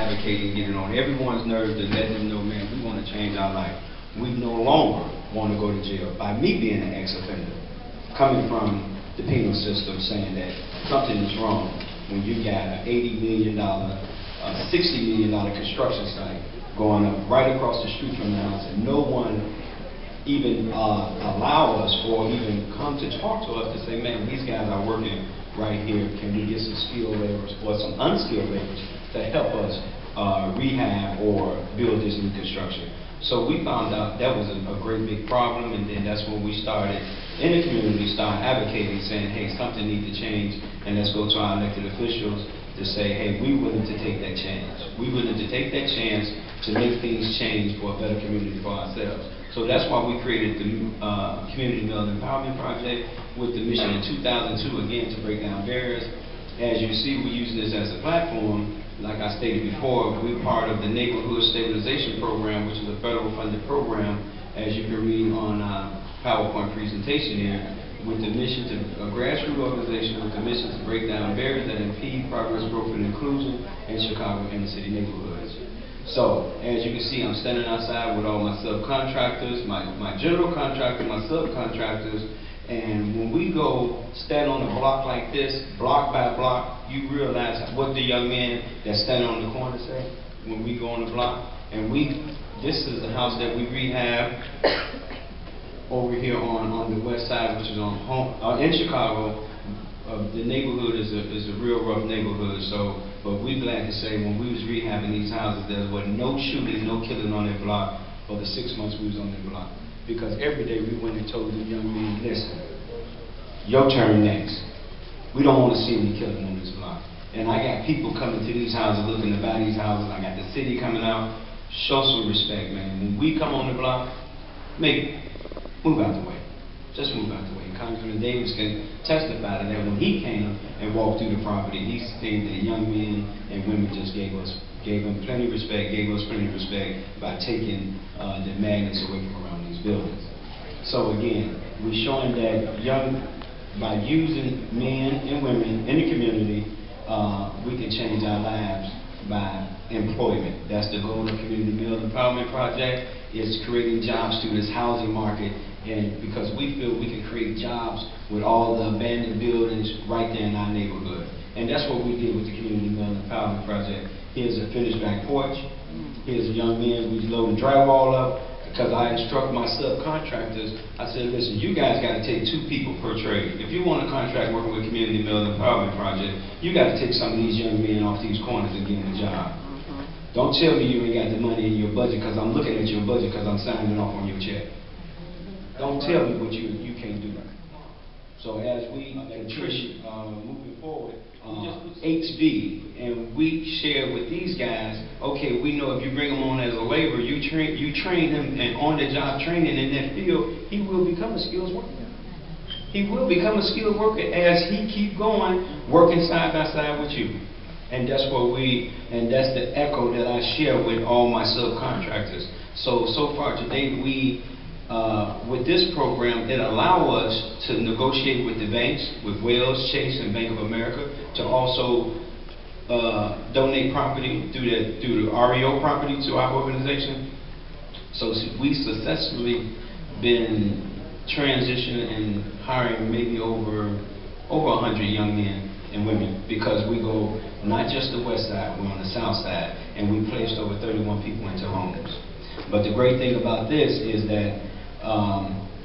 advocating, getting on everyone's nerves to let them know, man, we want to change our life. We no longer want to go to jail. By me being an ex-offender, coming from the penal system, saying that something is wrong when you got an $80 million, $60 million construction site going up right across the street from the house, and no one even allow us or even come to talk to us to say, man, these guys are working right here. Can we get some skilled laborers or some unskilled laborers to help us rehab or build this new construction? So we found out that was a great big problem, and then that's when we started in the community, started advocating, saying, hey, something needs to change, and let's go to our elected officials to say, hey, we're willing to take that chance. We're willing to take that chance to make things change for a better community for ourselves. So that's why we created the Community Male Empowerment Project with the mission in 2002, again, to break down barriers. As you see, we're using this as a platform. Like I stated before, we're part of the Neighborhood Stabilization Program, which is a federal funded program, as you can read on PowerPoint presentation here, with the mission to a grassroots organization with the mission to break down barriers that impede progress, growth, and inclusion in Chicago inner city neighborhoods. So, as you can see, I'm standing outside with all my subcontractors, my general contractor, my subcontractors, and when we go stand on a block like this, block by block, you realize what the young men that stand on the corner say when we go on the block. And this is the house that we rehab over here on the west side, which is in Chicago. The neighborhood is a real rough neighborhood. So, but we're glad to say when we was rehabbing these houses, there was no shooting, no killing on that block for the 6 months we was on that block. Because every day we went and told the young men, listen, your turn next. We don't want to see any killing on this block. And I got people coming to these houses, looking to buy these houses. I got the city coming out. Show some respect, man. When we come on the block, maybe move out the way. Just move out the way. Congressman Davis can testify to that. When he came and walked through the property, he said that young men and women just gave him plenty of respect, gave us plenty of respect by taking the magnets away from around these buildings. So again, we're showing that by using men and women in the community, we can change our lives by employment. That's the goal of the Community Male Empowerment Project, is creating jobs through this housing market, and because we feel we can create jobs with all the abandoned buildings right there in our neighborhood. And that's what we did with the Community Male Empowerment Project. Here's a finished back porch. Here's a young man, we loading drywall up, because I instruct my subcontractors. I said, listen, you guys got to take 2 people per trade. If you want a contract working with Community Male Empowerment Project, you got to take some of these young men off these corners and give them a job. Don't tell me you ain't got the money in your budget, because I'm looking at your budget because I'm signing off on your check. Don't tell me what you can't do. So as we contribute moving forward, HV, and we share with these guys, okay, we know if you bring him on as a laborer, you train him, and on-the-job training in that field, he will become a skilled worker. He will become a skilled worker as he keep going, working side by side with you. And that's and that's the echo that I share with all my subcontractors. So far today, with this program, it allows us to negotiate with the banks, with Wells, Chase, and Bank of America, to also donate property through the REO property to our organization. So we successfully been transitioning and hiring maybe over 100 young men and women, because we go not just the west side, we're on the south side, and we placed over 31 people into homes. But the great thing about this is that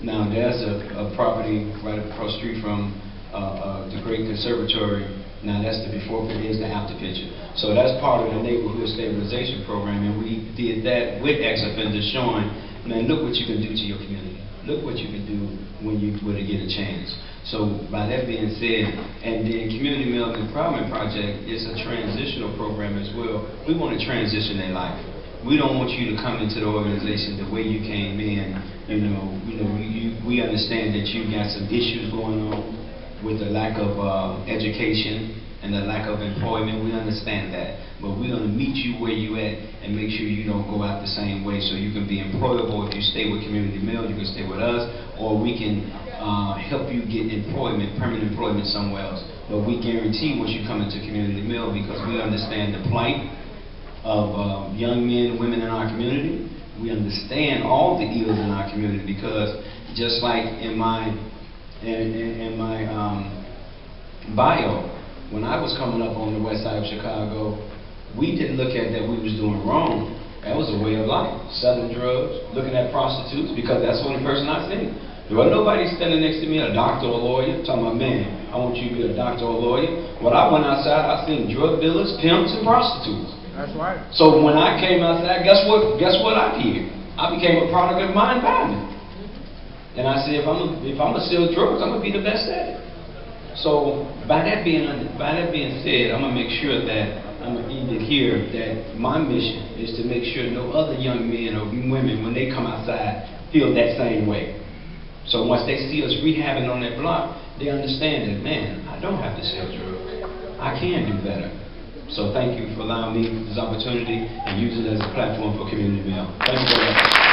now there's a property right across the street from the Great Conservatory. Now that's the before, but here's the after picture. So that's part of the Neighborhood Stabilization Program, and we did that with ex-offenders, showing, man, look what you can do to your community. Look what you can do when you get a chance. So by that being said, and then Community Male Empowerment Project is a transitional program as well. We want to transition their life. We don't want you to come into the organization the way you came in. We understand that you got some issues going on with the lack of education and the lack of employment. We understand that, but we're going to meet you where you at and make sure you don't go out the same way, so you can be employable. If you stay with Community Male, you can stay with us, or we can help you get employment, permanent employment somewhere else. But we guarantee once you come into Community Male, because we understand the plight of young men and women in our community. We understand all the ills in our community, because just like in my bio, when I was coming up on the west side of Chicago, we didn't look at that we was doing wrong. That was a way of life. Selling drugs, looking at prostitutes, because that's the only person I seen. There wasn't nobody standing next to me, a doctor or a lawyer, talking about, man, I want you to be a doctor or a lawyer. When I went outside, I seen drug dealers, pimps, and prostitutes. That's right. So when I came outside, guess what I did? I became a product of my environment. And I said, if I'm gonna sell drugs, I'm gonna be the best at it. So by that being said, I'm gonna make sure that I'm gonna end it here, that my mission is to make sure no other young men or women, when they come outside, feel that same way. So once they see us rehabbing on that block, they understand that, man, I don't have to sell drugs. I can do better. So thank you for allowing me this opportunity and using it as a platform for community mail. Thank you very much.